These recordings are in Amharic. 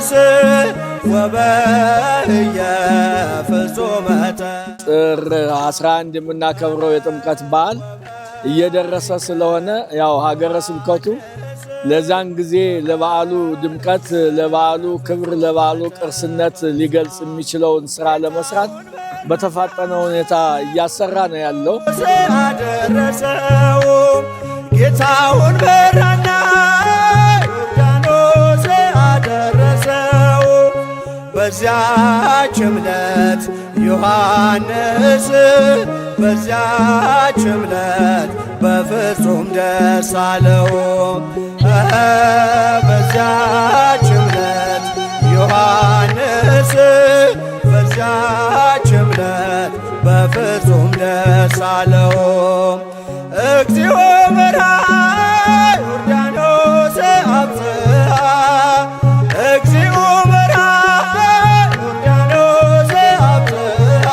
ዮሐንስ ወበህየ ፍጹመተ ጥር 11 የምናከብረው የጥምቀት በዓል እየደረሰ ስለሆነ ያው ሀገረ ስብከቱ ለዛን ጊዜ ለበዓሉ ድምቀት፣ ለበዓሉ ክብር፣ ለበዓሉ ቅርስነት ሊገልጽ የሚችለውን ስራ ለመስራት በተፋጠነ ሁኔታ እያሰራ ነው ያለው። አደረሰው ጌታውን በራና ዮርዳኖስ አደረሰው በዚያች ዕለት ዮሐንስ በዚያች ዕለት በፍጹም ደስ አለው። በዚያች ዕለት ዮሐንስ በዚያች ዕለት በፍጹም ደስ አለው። እግዚኦ በርሃ ዮርዳኖስ አብጽሐ እግዚኦ በርሃ ዮርዳኖስ አብጽሐ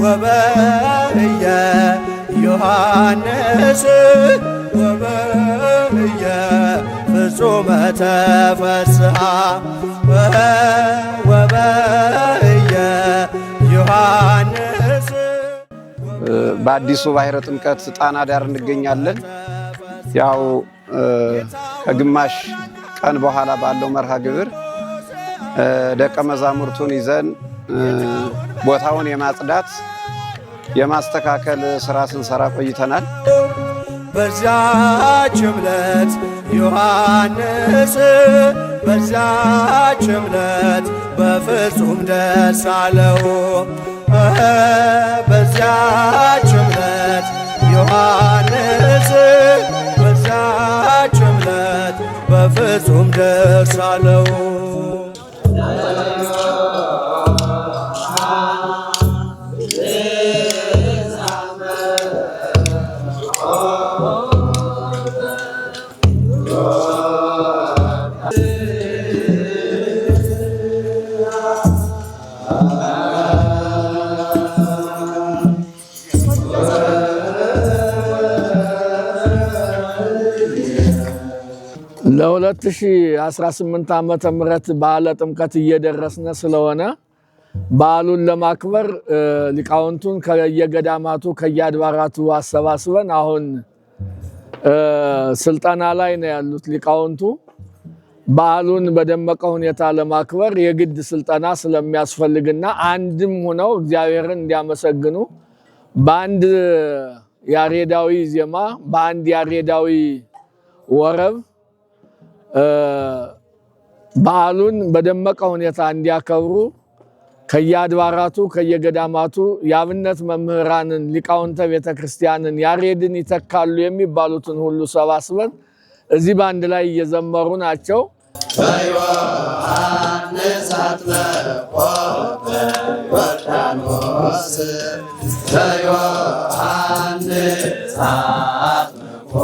ወበህየ ዮሐንስ ወበህየ ፍጹመ ተፈስሐ ወበህየ ዮሐንስ። በአዲሱ ባሕረ ጥምቀት ጣና ዳር እንገኛለን። ያው ከግማሽ ቀን በኋላ ባለው መርሃ ግብር ደቀ መዛሙርቱን ይዘን ቦታውን የማጽዳት የማስተካከል ስራ ስንሰራ ቆይተናል። በዚያች ዕለት ዮሐንስ በዚያች ዕለት በፍጹም ደስ አለው። በዚያች ዕለት ዮሐንስ በዚያች ዕለት በፍጹም ደስ አለው። ለ2018 ዓመተ ምህረት በዓለ ጥምቀት እየደረስነ ስለሆነ በዓሉን ለማክበር ሊቃውንቱን ከየገዳማቱ ከየአድባራቱ አሰባስበን አሁን ስልጠና ላይ ነው ያሉት ሊቃውንቱ። በዓሉን በደመቀ ሁኔታ ለማክበር የግድ ስልጠና ስለሚያስፈልግና አንድም ሆነው እግዚአብሔርን እንዲያመሰግኑ በአንድ ያሬዳዊ ዜማ በአንድ ያሬዳዊ ወረብ በዓሉን በደመቀ ሁኔታ እንዲያከብሩ ከየአድባራቱ ከየገዳማቱ የአብነት መምህራንን ሊቃውንተ ቤተክርስቲያንን ያሬድን ይተካሉ የሚባሉትን ሁሉ ሰባስበን እዚህ በአንድ ላይ እየዘመሩ ናቸው። በዮሐንስ አጥምቆ በዮርዳኖስ በዮሐንስ አጥምቆ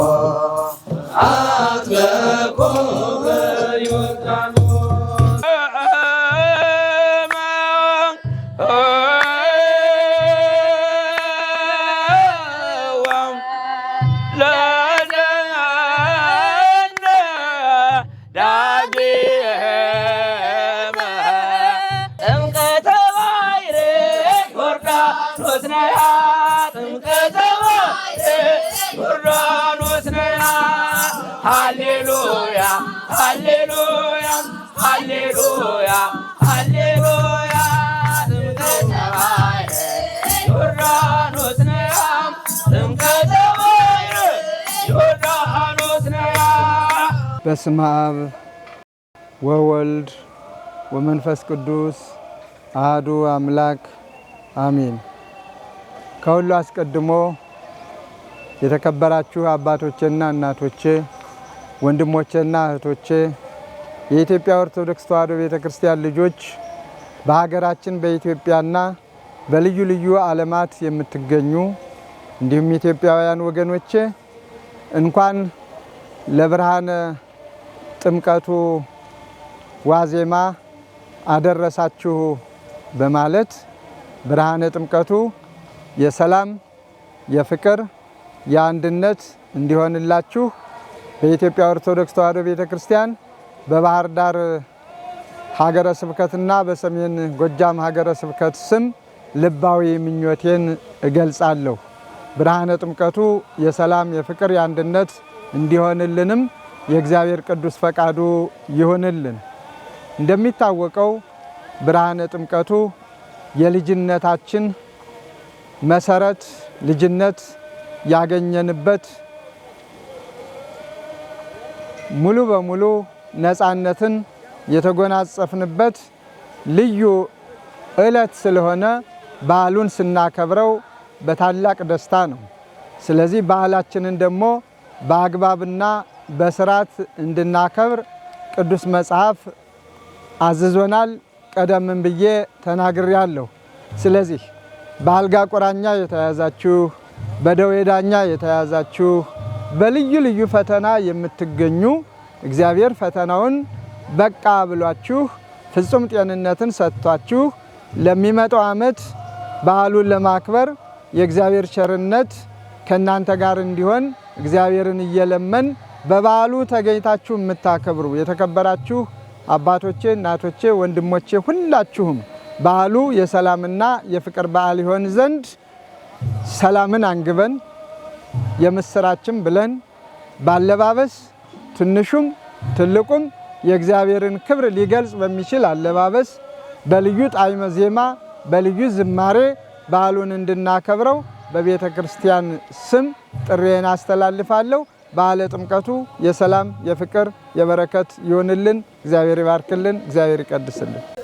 ሃሌሉያ ሃሌሉያ ሃሌሉያ ሃሌሉያ ጥምቀተ ባሕር ዮርዳኖስ ነያ ጥምቀተ ባሕር ዮርዳኖስ ነያ። በስመ አብ ወወልድ ወመንፈስ ቅዱስ አሐዱ አምላክ አሜን። ከሁሉ አስቀድሞ የተከበራችሁ አባቶቼና እናቶቼ፣ ወንድሞቼና እህቶቼ፣ የኢትዮጵያ ኦርቶዶክስ ተዋሕዶ ቤተክርስቲያን ልጆች በሀገራችን በኢትዮጵያና በልዩ ልዩ ዓለማት የምትገኙ እንዲሁም ኢትዮጵያውያን ወገኖቼ እንኳን ለብርሃነ ጥምቀቱ ዋዜማ አደረሳችሁ በማለት ብርሃነ ጥምቀቱ የሰላም፣ የፍቅር፣ የአንድነት እንዲሆንላችሁ በኢትዮጵያ ኦርቶዶክስ ተዋሕዶ ቤተክርስቲያን በባህር ዳር ሀገረ ስብከትና በሰሜን ጎጃም ሀገረ ስብከት ስም ልባዊ ምኞቴን እገልጻለሁ። ብርሃነ ጥምቀቱ የሰላም፣ የፍቅር፣ የአንድነት እንዲሆንልንም የእግዚአብሔር ቅዱስ ፈቃዱ ይሁንልን። እንደሚታወቀው ብርሃነ ጥምቀቱ የልጅነታችን መሰረት፣ ልጅነት ያገኘንበት ሙሉ በሙሉ ነፃነትን የተጎናጸፍንበት ልዩ ዕለት ስለሆነ በዓሉን ስናከብረው በታላቅ ደስታ ነው። ስለዚህ በዓላችንን ደግሞ በአግባብና በስርዓት እንድናከብር ቅዱስ መጽሐፍ አዝዞናል። ቀደምን ብዬ ተናግሬያለሁ። ስለዚህ በአልጋ ቁራኛ የተያዛችሁ፣ በደዌ ዳኛ የተያዛችሁ፣ በልዩ ልዩ ፈተና የምትገኙ እግዚአብሔር ፈተናውን በቃ ብሏችሁ ፍጹም ጤንነትን ሰጥቷችሁ ለሚመጣው ዓመት በዓሉን ለማክበር የእግዚአብሔር ቸርነት ከእናንተ ጋር እንዲሆን እግዚአብሔርን እየለመን በበዓሉ ተገኝታችሁ የምታከብሩ የተከበራችሁ አባቶቼ፣ እናቶቼ፣ ወንድሞቼ ሁላችሁም በዓሉ የሰላምና የፍቅር በዓል ይሆን ዘንድ ሰላምን አንግበን የምስራችን ብለን ባለባበስ ትንሹም ትልቁም የእግዚአብሔርን ክብር ሊገልጽ በሚችል አለባበስ በልዩ ጣዕመ ዜማ በልዩ ዝማሬ በዓሉን እንድናከብረው በቤተ ክርስቲያን ስም ጥሪዬን አስተላልፋለሁ። በዓለ ጥምቀቱ የሰላም፣ የፍቅር፣ የበረከት ይሆንልን። እግዚአብሔር ይባርክልን። እግዚአብሔር ይቀድስልን።